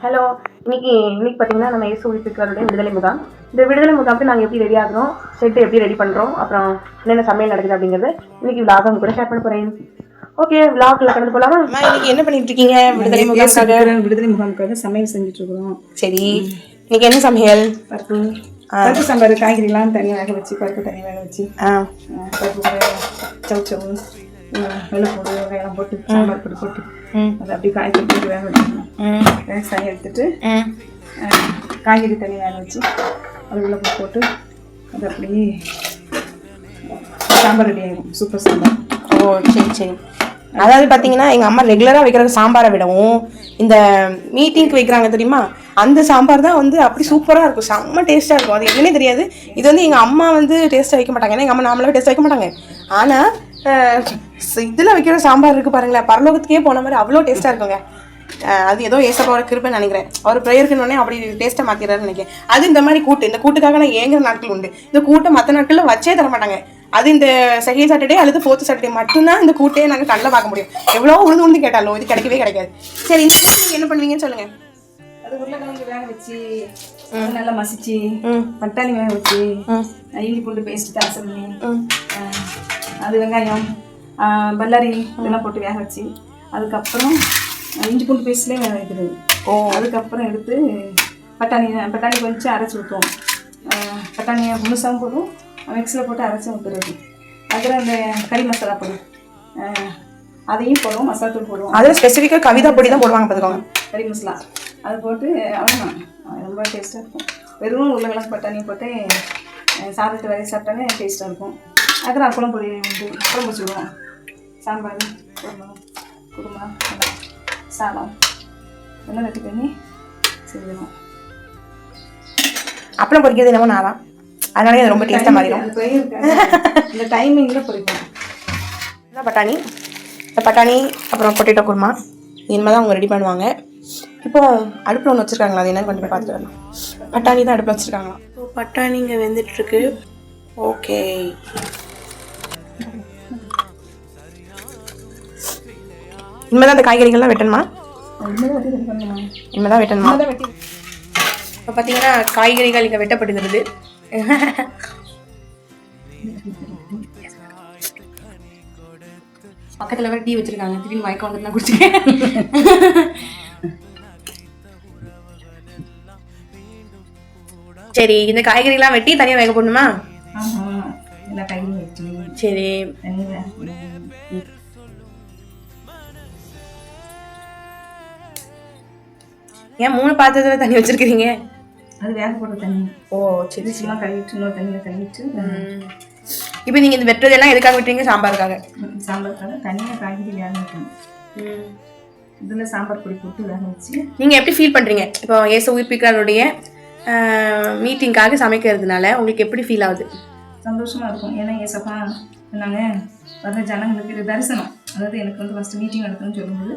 Hello, இன்னைக்கு பார்த்தீங்கன்னா நம்ம இயேசு உயிர்ப்பிக்கிறவருடைய விடுதலை முகாம். இந்த விடுதலை முகாமுக்கு நாங்கள் எப்படி ரெடி ஆகிறோம், ஷெட் எப்படி ரெடி பண்ணுறோம், அப்புறம் என்னென்ன சமையல் நடக்குது அப்படிங்கிறது இன்னைக்கு விளாக் அவங்க கூட ஷேர் பண்ண போகிறேன். ஓகே, விளாக்ல கடந்து போகலாமா? இன்னைக்கு என்ன பண்ணிட்டு இருக்கீங்க? விடுதலை முகாமுக்காக சமையல் செஞ்சுட்டு இருக்கிறோம். சரி, இன்னைக்கு என்ன சமையல்? பருப்பு சாம்பார், காய்கறிலாம் தனியாக வேக வச்சு, பருப்பு தனியாக வேக வச்சு, பருப்பு சவுச்சவு வெள்ளைப்பூடு வெங்காயம் போட்டு சாம்பார் போட்டு அதை அப்படியே காய்கறி போட்டு வேக வச்சுக்கணும். விவசாயம் எடுத்துட்டு காய்கறி தண்ணி வேக வச்சு அது உள்ள போட்டு அது அப்படியே சாம்பார் ரெடி ஆகிடும். சூப்பர் சாம்பார். ஓ சரி சரி. அதாவது பார்த்தீங்கன்னா எங்கள் அம்மா ரெகுலராக வைக்கிற சாம்பாரை விடவும் இந்த மீட்டிங்க்கு வைக்கிறாங்க தெரியுமா, அந்த சாம்பார் தான் வந்து அப்படி சூப்பராக இருக்கும், செம்ம டேஸ்ட்டாக இருக்கும். அது என்னன்னே தெரியாது. இது வந்து எங்கள் அம்மா வந்து டேஸ்ட்டாக வைக்க மாட்டாங்க, ஏன்னா எங்கள் அம்மா நாமளாவே டேஸ்ட்டாக வைக்க மாட்டாங்க. ஆனால் இதில் வைக்கிற சாம்பார் இருக்குது பாருங்களேன், பரலோகத்துக்கே போன மாதிரி அவ்வளோ டேஸ்ட்டாக இருக்குங்க. அது ஏதோ ஏசப்பாவோட கிருபைன்னு நினைக்கிறேன். அவர் ப்ரேயருக்குன்னொடனே அப்படி டேஸ்ட்டாக மாற்றிடுறாருன்னு நினைக்கிறேன். அது இந்த மாதிரி கூட்டு, இந்த கூட்டுக்காக நான் ஏங்குற நாட்கள் உண்டு. இந்த கூட்டை மற்ற நாட்களில் வச்சே தர மாட்டாங்க. அது இந்த செகண்ட் சாட்டர்டே அல்லது ஃபோர்த் சாட்டர்டே மட்டும்தான் இந்த கூட்டையே நாங்கள் கண்ணில் பார்க்க முடியும். எவ்வளோ உழுந்து கேட்டாலும் இது கிடைக்கவே கிடைக்காது. சரி, இந்த நீங்கள் என்ன பண்ணுவீங்கன்னு சொல்லுங்கள். அது உருளைக்கிழங்கு வேக வச்சு நல்லா மசிச்சு, பட்டாணி வேக வச்சு, இஞ்சி பூண்டு பேஸ்ட் தாசல் பண்ணி, அது வெங்காயம் பல்லாரி இதெல்லாம் போட்டு வேக வச்சு, அதுக்கப்புறம் இஞ்சி பூண்டு பேஸ்ட்லேயே வேக வைக்கிறது. அதுக்கப்புறம் எடுத்து பட்டாணி கொஞ்சம் அரைச்சி ஊற்றுவோம். பட்டாணியை முழுசாகவும் போதும், மிக்ஸியில் போட்டு அரைச்சி ஊற்றுறது. அதில் அந்த கறி மசாலா பொடி அதையும் போடுவோம், மசாலா தூள் போடுவோம். அதில் ஸ்பெசிஃபிக்காக கவிதா பொடி தான் போடுவாங்க பார்த்துக்கோங்க, கறி மசாலா. அது போட்டு அவ்வளோதான், ரொம்ப டேஸ்ட்டாக இருக்கும். வெறும் உருளைக்கிழங்கு பட்டாணி போட்டு சாதத்தை வரை சாப்பிட்டாலே டேஸ்ட்டாக இருக்கும். அப்புறம் அப்பளம் பொடி உண்டு, அப்பளம் வச்சுடுவோம். சாம்பார் குருமா குருமா சாதம் எல்லாம் ரெடி பண்ணி செஞ்சிடுவோம். அப்பளம் பொரிக்கிறது என்னமோ நான் தான், அதனாலே அது ரொம்ப டேஸ்ட்டாக மாறிடும். இந்த டைமிங்கில் பொரிப்போம். பட்டாணி அப்புறம் பொட்டேட்டோ குருமா இனிமேல் தான் அவங்க ரெடி பண்ணுவாங்க. இப்போ அடுப்பில் ஒன்று வச்சுருக்காங்களா, அது என்னன்னு கொஞ்சம் பார்த்துட்டு வரலாம். பட்டாணி தான் அடுப்பில் வச்சுருக்காங்களா. ஸோ பட்டாணி இங்கே வெந்துட்டுருக்கு. ஓகே, இனிமேல் தான் அந்த காய்கறிகள்லாம் வெட்டணுமா? இனிமேல் தான் வெட்டணுமா? இப்போ பார்த்தீங்கன்னா காய்கறிகள் இங்கே வெட்டப்படுகிறது. பக்கத்தில் வேறு டீ வச்சுருக்காங்க, திடீர்னு மயக்கம் வந்துட்டு நான் குடிச்சிருக்கேன். சரி, இந்த காய்கறிலாம் வெட்டி தனியாக வேக போடணுமா? எல்லா காய்கறியும் வெட்டி சரி. ஏன் 3 பாத்திரத்தில் தண்ணி வச்சிருக்கிறீங்க? அது வேக போட்ட தண்ணி. ஓ சரி. சும்மா கழுவிட்டு இன்னொரு தண்ணியில் கழுவிட்டு. இப்போ நீங்கள் இந்த வெட்டுறதெல்லாம் எதுக்காக விட்டுறீங்க? சாம்பாருக்காக. சாம்பாருக்காக தனியாக காய்கறி வேக வைக்கணும். இதில் சாம்பார் பொடி போட்டு வேக வச்சு. நீங்கள் எப்படி ஃபீல் பண்ணுறீங்க இப்போ இயேசு உயிர்ப்பிக்கிறவருடைய மீட்டிங்காக சமைக்கிறதுனால உங்களுக்கு எப்படி ஃபீல் ஆகுது? சந்தோஷமாக இருக்கும். ஏன்னா ஏசப்பா நாங்கள் வர்ற ஜனங்களுக்கு இது தரிசனம். அதாவது எனக்கு வந்து ஃபஸ்ட்டு மீட்டிங் நடக்குதுன்னு சொல்லும்போது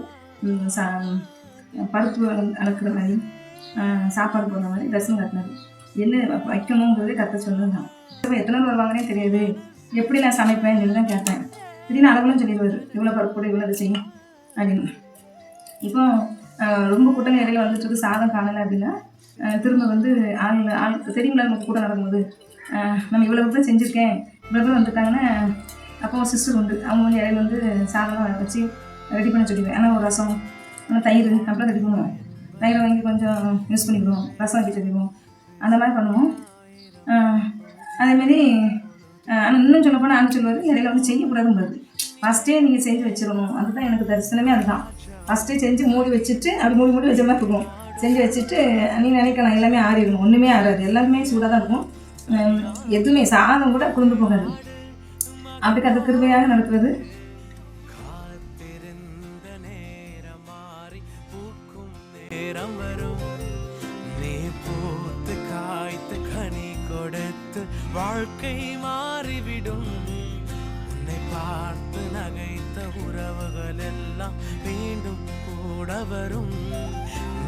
பருப்பு அளக்குற மாதிரி சாப்பாடு போடுற மாதிரி தரிசனம் கட்டினது. என்ன வைக்கணுங்கிறதே கற்று சொன்னது தான். எத்தனை பேர் வருவாங்கன்னே தெரியாது, எப்படி நான் சமைப்பேன் சொல்லி தான் கேட்பேன். திடீர்னு அளவுலாம் சொல்லிடுவார், இவ்வளோ பருப்பு போட இவ்வளோ இது செய்யும் அப்படின்னு. இப்போ ரொம்ப கூட்டம் இடையில வந்துட்டு சாதம் காணலை அப்படின்னா திரும்ப வந்து ஆள் தெரியுங்களா, நமக்கு கூட நடக்கும்போது நம்ம இவ்வளோ பேர் செஞ்சுருக்கேன், இவ்வளோ பேர் வந்துட்டாங்கன்னா அப்போ ஒரு சிஸ்டர் உண்டு, அவங்க வந்து இடையில வந்து சாதம் வச்சு ரெடி பண்ண சொல்லிடுவேன். ஆனால் ஒரு ரசம், ஆனால் தயிர் அப்படிலாம் ரெடி பண்ணுவோம். தயிரை வாங்கி கொஞ்சம் யூஸ் பண்ணிக்கிடுவோம், ரசம் வைக்க சொல்லிடுவோம், அந்த மாதிரி பண்ணுவோம். அதேமாரி ஆனால் இன்னும் சொல்ல போனால் ஆண்டு சொல்லுவார், இடையில வந்து செய்யக்கூடாதுங்கிறது. ஃபஸ்ட்டே நீங்கள் செஞ்சு வச்சிடணும். அதுதான் எனக்கு தரிசனமே, அதுதான். ஃபஸ்ட்டே செஞ்சு மூடி வச்சுட்டு அப்படி மூடி வச்ச மாதிரி இருக்கும். செஞ்சு வச்சுட்டு நீ நினைக்கலாம் எல்லாமே ஆறிடணும், ஒன்றுமே ஆறாது, எல்லாமே சூடாக தான் இருக்கும். எதுவுமே சாதம் கூட குளிர்ந்து போகாது. அப்படி கதை கிருபையாக நடத்துவது. வாழ்க்கை மாறிவிடும், உன்னை பார்த்து நகைத்த உறவுகள் எல்லாம் மீண்டும் கூட வரும்.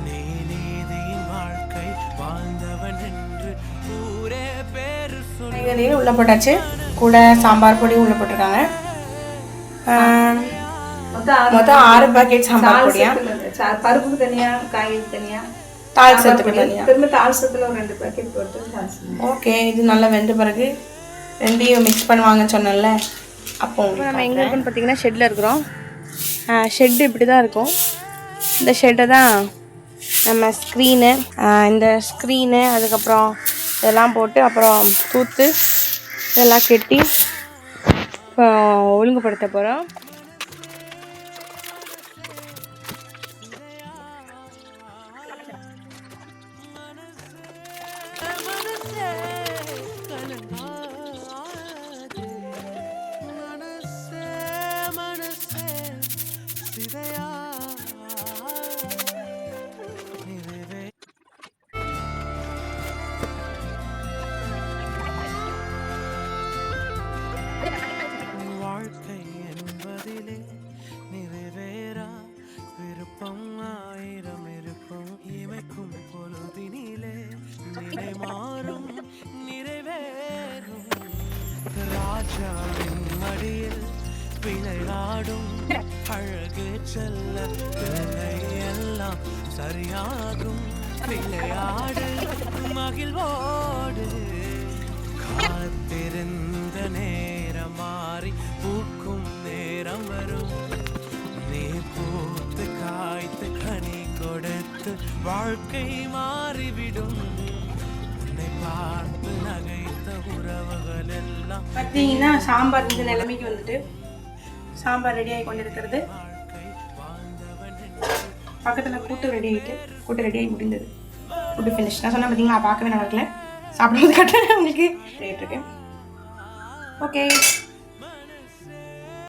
நீ நீதியின் வாழ்க்கை வாழ்ந்தவன் என்று ஊரே பேரு சொல்லி உள்ள போட்டாச்சு. கூட சாம்பார் பொடி உள்ள போட்டிருக்காங்க. மொத்தம் 6 பாக்கெட் சாம்பார் பொடியா? பருப்புக்கு தனியாக, காய்கறி தனியாக, தாளிச்சதுக்கு தனியாக. திரும்ப தாளிசத்தில் ஒரு 2 பேக்கெட் போட்டு தாளிச்சு. ஓகே, இது நல்லா வெந்த பிறகு ரெண்டையும் மிக்ஸ் பண்ணுவாங்கன்னு சொன்னேன்ல. அப்போ நம்ம எங்கே இருக்குன்னு பார்த்தீங்கன்னா ஷெட்டில் இருக்கிறோம். ஷெட்டு இப்படி தான் இருக்கும். இந்த ஷெட்டை தான் நம்ம ஸ்க்ரீனு, இந்த ஸ்க்ரீனு, அதுக்கப்புறம் இதெல்லாம் போட்டு அப்புறம் தூத்து இதெல்லாம் கெட்டி இப்போ ஒழுங்குபடுத்த போகிறோம். வாழ்க்கை என்பதிலே நிறைவேறா விருப்பம் 1000 இருக்கும். இமைக்கும் பொழுதினிலே நிலை மாறும் நிறைவேறும். ராஜாவின் மடியில் விளையாடும் அழகு செல்ல பிள்ளை எல்லாம் சரியாகும். விளையாடு மகிழ்வோடு காத்திருந்த நேரம் மாறி பூக்கும் நேரம் வரும். நீ பூத்து காய்த்து கனி கொடுத்து வாழ்க்கை மாறிவிடும். உன்னை பார்த்து நகைத்த உறவுகள் எல்லாம் பார்த்தீங்கன்னா சாம்பார் இந்த நிலைமைக்கு வந்துட்டு சாம்பார் ரெடி ஆகி கொண்டு இருக்கிறது. பக்கத்தில் கூட்டு ரெடி ஆகி முடிந்தது. Food finish. நான் சொன்னேன் பார்த்தீங்களா, பார்க்கவே நல்லா இருக்கல. சாப்பிடும்போது கட்டுறேன் உங்களுக்கு ரேட் இருக்கு. ஓகே.